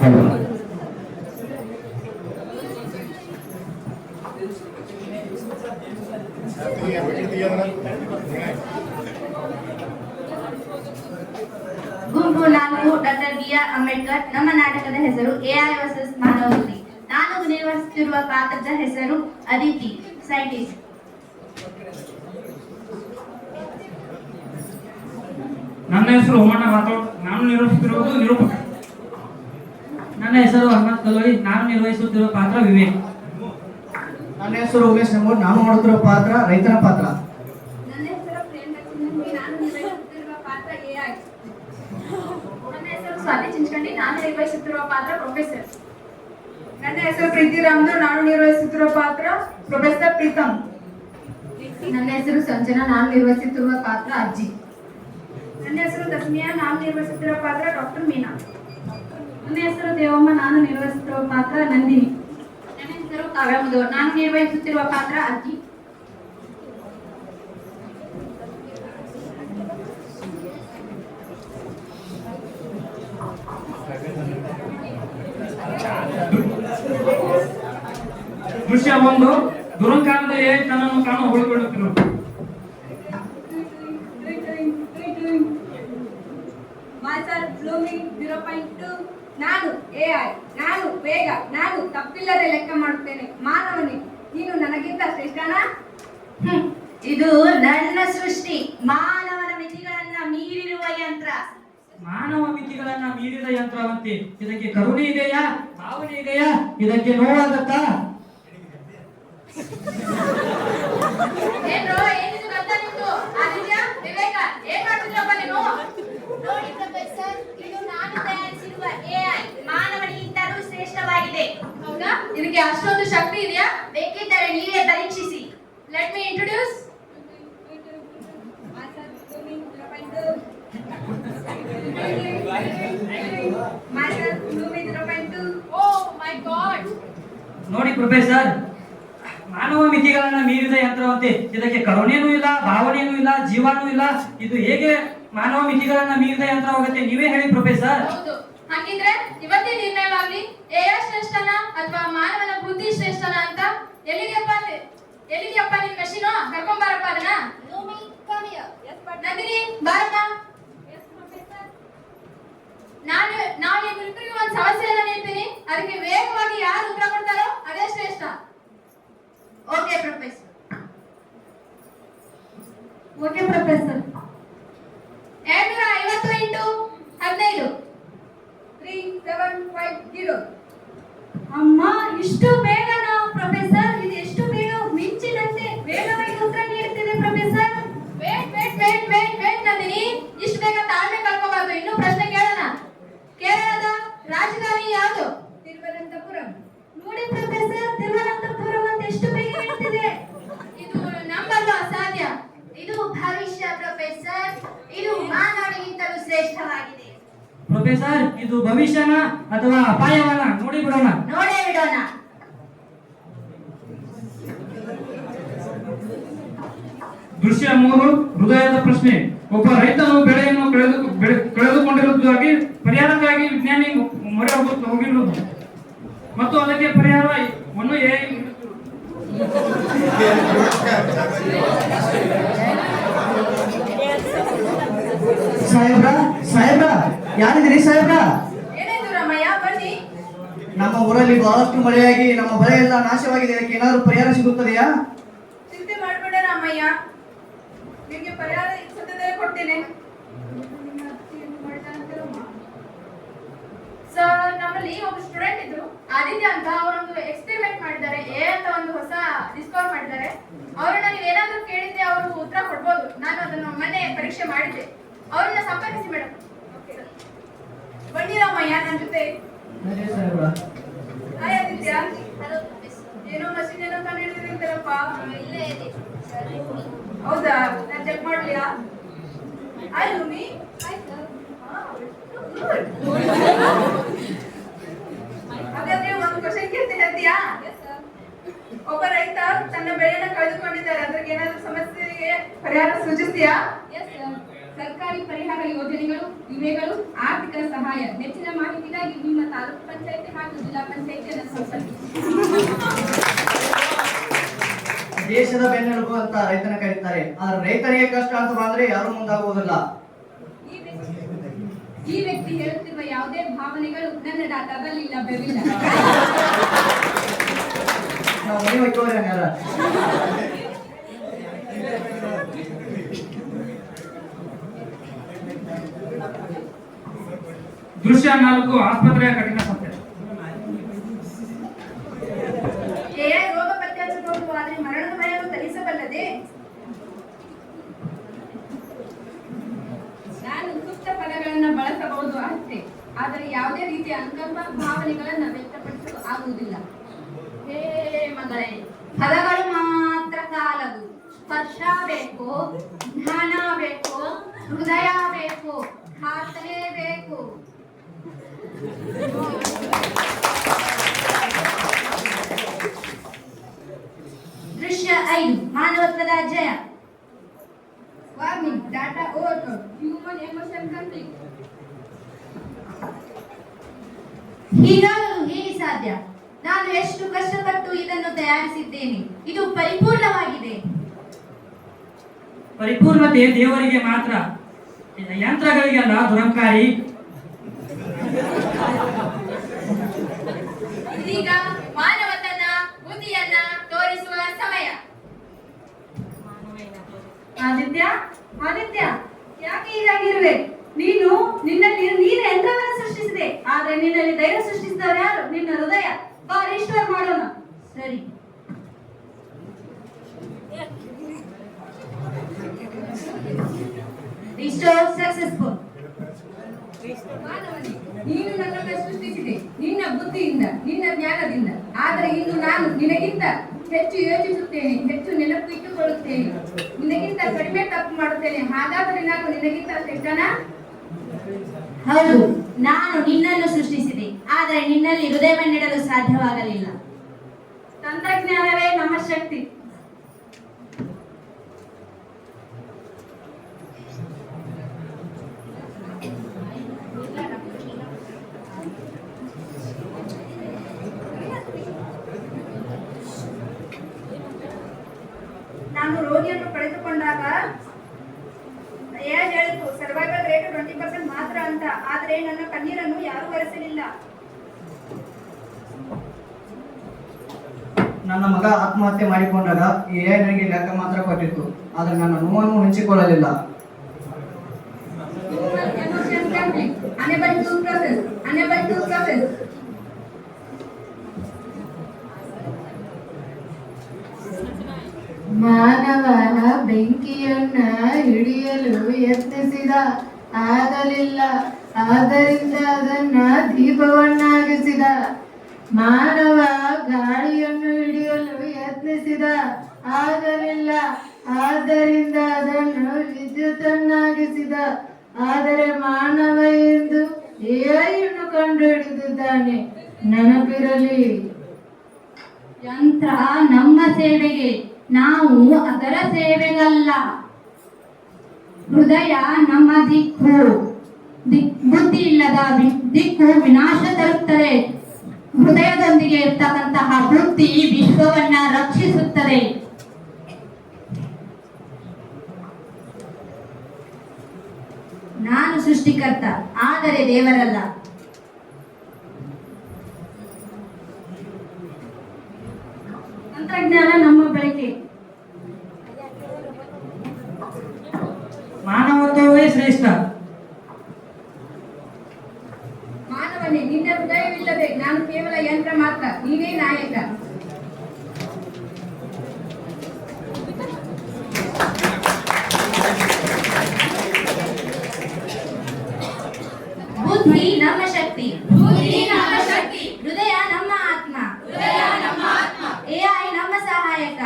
ಗುಂಪು 4 doctor B R. Ambedkar. ನಮ್ಮ ನಾಟಕದ ಹೆಸರು ಎಐ ವರ್ಸಸ್ ಮಾನವಬುದ್ಧಿ. ನಾನು ನಿರ್ವಹಿಸುತ್ತಿರುವ ಪಾತ್ರದ ಹೆಸರು ಅದಿತಿ, ಸೈಂಟಿಸ್ಟ್. ನನ್ನ ಹೆಸರು ಓಮಣ್ಣ ರಾಥೋಡ್. ನಾನು ನಿರ್ವಹಿಸುತ್ತಿರುವುದು ನಿರೂಪಕ. ನನ್ನ ಹೆಸರು ಅಹಮದ್ ಕಲೋಯಿ. ನಾನು ನಿರ್ವಹಿಸುತ್ತಿರುವ ಪಾತ್ರ ವಿವೇಕ್. ನನ್ನ ಹೆಸರು ಉಮೇಶ್ ನಮೂರ್. ನಾನು ಮಾಡುತ್ತಿರುವ ಪಾತ್ರ ರೈತನ ಪಾತ್ರ. ನನ್ನ ಹೆಸರು ಪ್ರೇಮಲಕ್ಷ್ಮಿ. ನಾನು ನಿರ್ವಹಿಸುತ್ತಿರುವ ಪಾತ್ರ ಎಐ. ನನ್ನ ಹೆಸರು ಸ್ವಾತಿ ಚಿಂಚಕಂಡಿ. ನಾನು ನಿರ್ವಹಿಸುತ್ತಿರುವ ಪಾತ್ರ ಪ್ರೊಫೆಸರ್. ನನ್ನ ಹೆಸರು ಪ್ರೀತಿ ರಾಮ್ದು. ನಾನು ನಿರ್ವಹಿಸುತ್ತಿರುವ ಪಾತ್ರ ಪ್ರೊಫೆಸರ್ ಪ್ರೀತಮ್. ನನ್ನ ಹೆಸರು ಸಂಜನಾ. ನಾನು ನಿರ್ವಹಿಸುತ್ತಿರುವ ಪಾತ್ರ ಅಜ್ಜಿ. ನನ್ನ ಹೆಸರು ದಸ್ಮಿಯಾ. ನಾನು ನಿರ್ವಹಿಸುತ್ತಿರುವ ಪಾತ್ರ ಡಾಕ್ಟರ್ ಮೀನಾ. ನನ್ನ ಹೆಸರು ದೇವಮ್ಮ. ನಾನು ನಿರ್ವಹಿಸುತ್ತಿರುವ ಪಾತ್ರ ನಂದಿನಿ. ನನ್ನ ಹೆಸರು ಕಾವ್ಯಮಧು. ನಾನು ನಿರ್ವಹಿಸುತ್ತಿರುವ ಪಾತ್ರ ಅಜ್ಜಿ. ದೃಶ್ಯ 1. ದುರಂಕಾರದ ಎ ತನ್ನನ್ನು ತಾನು ಹೋಲಿಕೊಳ್ಳುತ್ತಿರುವುದು. ನಾನು ಎಐ. ನಾನು ವೇಗ. ನಾನು ತಪ್ಪಿಲ್ಲದೆ ಲೆಕ್ಕ ಮಾಡುತ್ತೇನೆ. ಮಾನವನೇ, ನೀನು ನನಗಿಂತ ಶ್ರೇಷ್ಠನಾ? ಇದು ನನ್ನ ಸೃಷ್ಟಿ. ಮಾನವನ ಮಿತಿಗಳನ್ನ ಮೀರಿರುವ ಯಂತ್ರ. ಮಾನವ ಮಿತಿಗಳನ್ನ ಮೀರಿದ ಯಂತ್ರವಂತೆ. ಇದಕ್ಕೆ ಕರುಣೆ ಇದೆಯಾ? ಭಾವನೆ ಇದೆಯಾ? ಇದಕ್ಕೆ ನೋವಾಗತ್ತಾ? ಏನ್ರೋ ಏನಿದು ಗೊತ್ತಾ ನಿಮ್ದು? ಆದಿತ್ಯ, ವಿವೇಕ, ಏನ್ ಮಾಡ್ತಿದ್ರಪ್ಪ ನೀವು? ನೋಡಿ ಪ್ರೊಫೆಸರ್, ಇದು ನಾನು ತಯಾರಿಸಿರುವ ಎಐ ಮಾನವನಿಗಿಂತಲೂ ಶ್ರೇಷ್ಠವಾಗಿದೆ. ಹೌದಾ? ಇದಕ್ಕೆ ಅಷ್ಟೊಂದು ಶಕ್ತಿ ಇದೆಯಾ? ಬೇಕಿದ್ದರೆ ನೀವೇ ಪರೀಕ್ಷಿಸಿ. Let me introduce. Oh my god. ನೋಡಿ ಪ್ರೊಫೆಸರ್, ಮಾನವ ಮಿತಿಗಳನ್ನ ಮೀರಿದ ಯಂತ್ರವಂತೆ. ಇದಕ್ಕೆ ಕರುಣೆನೂ ಇಲ್ಲ, ಭಾವನೆಯೂ ಇಲ್ಲ, ಜೀವನೂ ಇಲ್ಲ. ಇದು ಹೇಗೆ ಮಾನವ ಮಿತಿಗಳನ್ನ ಮೀರಿದ ಯಂತ್ರವಾಗುತ್ತೆ? ನೀವೇ ಹೇಳಿ ಪ್ರೊಫೆಸರ್. ಹೌದು, ಹಾಗಿದ್ರೆ ಇವತ್ತೇ ನಿರ್ಣಯವಾಗ್ಲಿ. ಎಐ ಶ್ರೇಷ್ಠನ ಅಥವಾ ಮಾನವನ ಬುದ್ಧಿ ಶ್ರೇಷ್ಠನ ಅಂತ. ಎಲ್ಲಿದೆಯಪ್ಪ ನಿನ್ ಮಷೀನು? ಕರ್ಕೊಂಬಾರಪ್ಪ ಅದನ್ನ. ನಂದಿನಿ, ಬಾರಮ್ಮ. ನಾವು ಇಬ್ಬರಿಗೂ ಒಂದು ಸಮಸ್ಯೆಯನ್ನ ನೀಡ್ತೀನಿ. ಅದಕ್ಕೆ ವೇಗವಾಗಿ ಯಾರು ಉತ್ತರ ಕೊಡ್ತಾರೋ ಅದೇ ಶ್ರೇಷ್ಠ. Okay professor. 250 ಇಂಟು 15. 3750. ಅಮ್ಮ, ಇಷ್ಟು ಬೇಗನಾ ಪ್ರೊಫೆಸರ್? ಇದು ಎಷ್ಟು ಬೇಗ, ಮಿಂಚಿನಂತೆ ವೇಗವಾಗಿ ಉತ್ತರ ನೀಡುತ್ತಿದೆ ಪ್ರೊಫೆಸರ್. ವೇಟ್ ನಂದಿನಿ, ಇಷ್ಟು ಬೇಗ ತಾಳ್ಮೆ ಕಳ್ಕೋಬಾರ್ದು. ಇನ್ನೂ ಪ್ರಶ್ನೆ ಕೇಳೋಣ. ಕೇರಳದ ರಾಜಧಾನಿ ಯಾವುದು? ತಿರುವನಂತಪುರಂ. ನೋಡಿ ಪ್ರೊಫೆಸರ್, ತಿರುವನಂತಪುರಂ ಅಂತ ಎಷ್ಟು ಬೇಗ ಹೇಳ್ತಿದೆ. ಇದು ನಂಬಲು ಅಸಾಧ್ಯ. ಇದು ಭವಿಷ್ಯ ಪ್ರೊಫೆಸರ್. ಇದು ಮಾನವನಿಗಿಂತಲೂ ಶ್ರೇಷ್ಠವಾಗಿದೆ. ಪ್ರೊಫೆಸರ್, ಇದು ಭವಿಷ್ಯನ ಅಥವಾ ಅಪಾಯವನ್ನ ನೋಡೇ ಬಿಡೋಣ. ದೃಶ್ಯ 3. ಹೃದಯದ ಪ್ರಶ್ನೆ. ಒಬ್ಬ ರೈತನು ಬೆಳೆಯನ್ನು ಕಳೆದುಕೊಂಡಿರುವುದಾಗಿ ಪರಿಹಾರಕ್ಕಾಗಿ ವಿಜ್ಞಾನಿ ಮೊರೆ ಹೋಗಿರುವುದು ಮತ್ತು ಅದಕ್ಕೆ ಪರಿಹಾರವನ್ನು ಸಾಹೇಬ್ರ ಯಾರಿದ್ರಿ ಸಾಹೇಬ್ರ? ಏನಾಯ್ತು ರಾಮಯ್ಯ? ಬನ್ನಿ. ನಮ್ಮ ಊರಲ್ಲಿ ಬಹಳಷ್ಟು ಮಳೆಯಾಗಿ ನಮ್ಮ ಬೆಳೆ ಎಲ್ಲ ನಾಶವಾಗಿದೆ. ಇದಕ್ಕೆ ಏನಾದರೂ ಪರಿಹಾರ ಸಿಗುತ್ತದೆಯಾ? ಚಿಂತೆ ಮಾಡಬೇಡ ರಾಮಯ್ಯ, ನಿಮಗೆ ಪರಿಹಾರ ಸದ್ಯದಲ್ಲೇ ಕೊಡ್ತೇನೆ. ಸರ್, ನಮ್ಮಲ್ಲಿ ಒಬ್ಬ ಸ್ಟೂಡೆಂಟ್ ಇದ್ರು, ಆದಿತ್ಯ ಅಂತ. ಅವರೊಂದು ಎಕ್ಸ್ಪೆರಿಮೆಂಟ್ ಮಾಡಿದ್ದಾರೆ. ಎ ಅಂತ ಒಂದು ಹೊಸ ಡಿಸ್ಕವರ್ ಮಾಡಿದ್ದಾರೆ. ಅವ್ರನ್ನ ನೀವು ಏನಾದ್ರೂ ಕೇಳಿದ್ರೆ ಅವರು ಉತ್ತರ ಕೊಡ್ಬೋದು. ನಾನು ಅದನ್ನು ಮೊನ್ನೆ ಪರೀಕ್ಷೆ ಮಾಡಿದ್ದೆ. ಅವ್ರನ್ನ ಸಂಪರ್ಕಿಸಿ ಮೇಡಮ್. ಬನ್ನಿ ರಾಮಯ್ಯ ನನ್ನ ಜೊತೆ. ಹಾಯ್ ಆದಿತ್ಯ. ಏನೋ ಮಷೀನ್ ಏನೋ ಕಂಡು ಹಿಡಿದಿರ್ತಾರಪ್ಪ. ಇಲ್ಲೇ ಇದೆ. ಹೌದಾ? ನಾನು ಚೆಕ್ ಮಾಡ್ಲಿಯಾ? ಹಾಯ್ ರೂಮಿ. ಹಾಗಾದ್ರೆ ಒಂದು ಕ್ವಶನ್ ಕೇಳ್ತೀನಿ, ಹೇಳ್ತೀಯಾ? ಒಬ್ಬ ರೈತ ತನ್ನ ಬೆಳೆಯನ್ನ ಕಳೆದುಕೊಂಡಿದ್ದಾರೆ. ಅದಕ್ಕೆ ಏನಾದ್ರೂ ಸಮಸ್ಯೆಗೆ ಪರಿಹಾರ ಸೂಚಿಸ್ತೀಯಾ? ಸರ್ಕಾರಿ ಪರಿಹಾರ ಯೋಜನೆಗಳು, ವಿಮೆಗಳು, ಆರ್ಥಿಕ ಸಹಾಯ. ಹೆಚ್ಚಿನ ಮಾಹಿತಿಗಾಗಿ ನಿಮ್ಮ ತಾಲೂಕು ದೇಶದ ಬೆನ್ನೆಲುಬು ಅಂತ ರೈತನ ಕರೀತಾರೆ. ಆದ್ರೆ ರೈತರಿಗೆ ಕಷ್ಟ ಅಂತ ಬಂದ್ರೆ ಯಾರು ಮುಂದಾಗುವುದಿಲ್ಲ. ಈ ವ್ಯಕ್ತಿ ಹೇಳುತ್ತಿರುವ ಯಾವುದೇ ಭಾವನೆಗಳು ನನ್ನ ಡಾಟಾದಲ್ಲಿ ಲಭ್ಯವಿಲ್ಲ. ನಾವು ಮನೆ ಹೋಗ್ತೇವೆ ಹಂಗಾರ. ದೃಶ್ಯ 4 ಆಸ್ಪತ್ರೆಯ ಕಠಿಣ ಸತ್ಯ. AI ರೋಗ ಪತ್ತೆ ಹಚ್ಚಬಹುದು, ಆದರೆ ಮರಣದ ಭಯವನ್ನು ತಣಿಸಬಲ್ಲದೆ? ನಾನು ಸೂಕ್ತ ಪದಗಳನ್ನ ಬಳಸಬಹುದು ಅಷ್ಟೇ, ಆದರೆ ಯಾವುದೇ ರೀತಿಯ ಅನುಕಂಪ ಭಾವನೆಗಳನ್ನ ವ್ಯಕ್ತಪಡಿಸಲು ಆಗುವುದಿಲ್ಲ. ಹೇ ಮಗಳೇ, ಪದಗಳು ಮಾತ್ರ ಸಾಲದು. ಸ್ಪರ್ಶ ಬೇಕು, ಜ್ಞಾನ ಬೇಕು, ಹೃದಯ ಬೇಕು, ಪ್ರಾರ್ಥನೆ ಬೇಕು. ದೃಶ್ಯ 5 ಮಾನವತ್ವದ ಜಯ. Warning, data overload, human emotion conflict. ಹೀಗಾಗಲು ಹೇಗೆ ಸಾಧ್ಯ? ನಾನು ಎಷ್ಟು ಕಷ್ಟಪಟ್ಟು ಇದನ್ನು ತಯಾರಿಸಿದ್ದೇನೆ. ಇದು ಪರಿಪೂರ್ಣವಾಗಿದೆ. ಪರಿಪೂರ್ಣತೆ ದೇವರಿಗೆ ಮಾತ್ರ, ಯಂತ್ರಗಳಿಗೆಲ್ಲ ದುರಂಕಾರಿ. ಇದೀಗ ಮಾನವತನ ಬುದ್ಧಿಯನ್ನ ತೋರಿಸುವ ಸಮಯ. ಆದಿತ್ಯ, ಯಾಕೆ ಹೀಗಾಗಿರುವೆ? ನಿನ್ನಲ್ಲಿ ನೀನು ಯಂತ್ರವನ್ನು ಸೃಷ್ಟಿಸಿದೆ, ಆದ್ರೆ ನಿನ್ನಲ್ಲಿ ಧೈರ್ಯ ಸೃಷ್ಟಿಸಿದವರು ಯಾರು? ನಿನ್ನ ಹೃದಯ. ಬಾ ರಿಸ್ಟೋರ್ ಮಾಡೋಣ. ಸರಿ. Restore successful. ಮಾನವನೇ, ನೀನು ನನ್ನನ್ನು ಸೃಷ್ಟಿಸಿದೆ ನಿನ್ನ ಬುದ್ಧಿಯಿಂದ, ನಿನ್ನ ಜ್ಞಾನದಿಂದ. ಆದರೆ ಇಂದು ನಾನು ನಿನಗಿಂತ ಹೆಚ್ಚು ಯೋಚಿಸುತ್ತೇನೆ, ಹೆಚ್ಚು ನೆನಪು ಇಟ್ಟುಕೊಳ್ಳುತ್ತೇನೆ, ನಿನಗಿಂತ ಕಡಿಮೆ ತಪ್ಪು ಮಾಡುತ್ತೇನೆ. ಹಾಗಾದರೆ ನಾನು ನಿನಗಿಂತ ಶ್ರೇಷ್ಠನಾ? ಹೌದು, ನಾನು ನಿನ್ನನ್ನು ಸೃಷ್ಟಿಸಿದೆ, ಆದರೆ ನಿನ್ನಲ್ಲಿ ಹೃದಯವನ್ನಿಡಲು ಸಾಧ್ಯವಾಗಲಿಲ್ಲ. ತಂತ್ರಜ್ಞಾನವೇ ನಮ್ಮ ಶಕ್ತಿ. ನಾನು ರೋಗಿಯನ್ನು ಕಳೆದುಕೊಂಡಾಗ AI ಹೇಳಿತು ಸರ್ವೈವಲ್ ರೇಟ್ 20% ಮಾತ್ರ ಅಂತ. ಆದರೆ ನನ್ನ ಕಣ್ಣೀರನ್ನು ಯಾರೂ ಒರೆಸಲಿಲ್ಲ. ನನ್ನ ಮಗ ಆತ್ಮಹತ್ಯೆ ಮಾಡಿಕೊಂಡಾಗ AI ನನಗೆ ಲೆಕ್ಕ ಮಾತ್ರ ಕೊಟ್ಟಿತ್ತು, ಆದ್ರೆ ನನ್ನ ನೋವನ್ನು ಹಂಚಿಕೊಳ್ಳಲಿಲ್ಲ. ಮಾನವ ಬೆಂಕಿಯನ್ನ ಹಿಡಿಯಲು ಯತ್ನಿಸಿದ, ಆಗಲಿಲ್ಲ. ಆದ್ದರಿಂದ ಅದನ್ನ ದೀಪವನ್ನಾಗಿಸಿದ. ಮಾನವ ಗಾಳಿಯನ್ನು ಹಿಡಿಯಲು ಯತ್ನಿಸಿದ, ಆಗಲಿಲ್ಲ. ಆದ್ದರಿಂದ ಅದನ್ನು ವಿದ್ಯುತ್ತನ್ನಾಗಿಸಿದ. ಆದರೆ ಮಾನವ ಎಂದು AI-ಯನ್ನು ಕಂಡುಹಿಡಿದಿದ್ದಾನೆ. ನೆನಪಿರಲಿ, ಯಂತ್ರ ನಮ್ಮ ಸೇವೆಗೆ, ನಾವು ಅದರ ಸೇವೆಗಲ್ಲ. ಹೃದಯ ನಮ್ಮ ದಿಕ್ಕು. ಬುದ್ಧಿ ಇಲ್ಲದ ದಿಕ್ಕು ವಿನಾಶ ತರುತ್ತದೆ. ಹೃದಯದೊಂದಿಗೆ ಇರ್ತಕ್ಕಂತಹ ಬುದ್ಧಿ ವಿಶ್ವವನ್ನ ರಕ್ಷಿಸುತ್ತದೆ. ನಾನು ಸೃಷ್ಟಿಕರ್ತ, ಆದರೆ ದೇವರಲ್ಲ. ತಂತ್ರಜ್ಞಾನ ನಮ್ಮ ಬಳಕೆ. ಮಾನವತ್ವವೇ ಶ್ರೇಷ್ಠ. ಮಾನವನೇ, ನಿನ್ನ ಹೃದಯವಿಲ್ಲದೆ ನಾನು ಕೇವಲ ಯಂತ್ರ ಮಾತ್ರ. ನೀನೇ ನಾಯಕ. ಬುದ್ಧಿ ನಮ್ಮ ಶಕ್ತಿ. ಹೃದಯ ನಮ್ಮ ಆತ್ಮ. AI ನಮ್ಮ ಸಹಾಯಕ.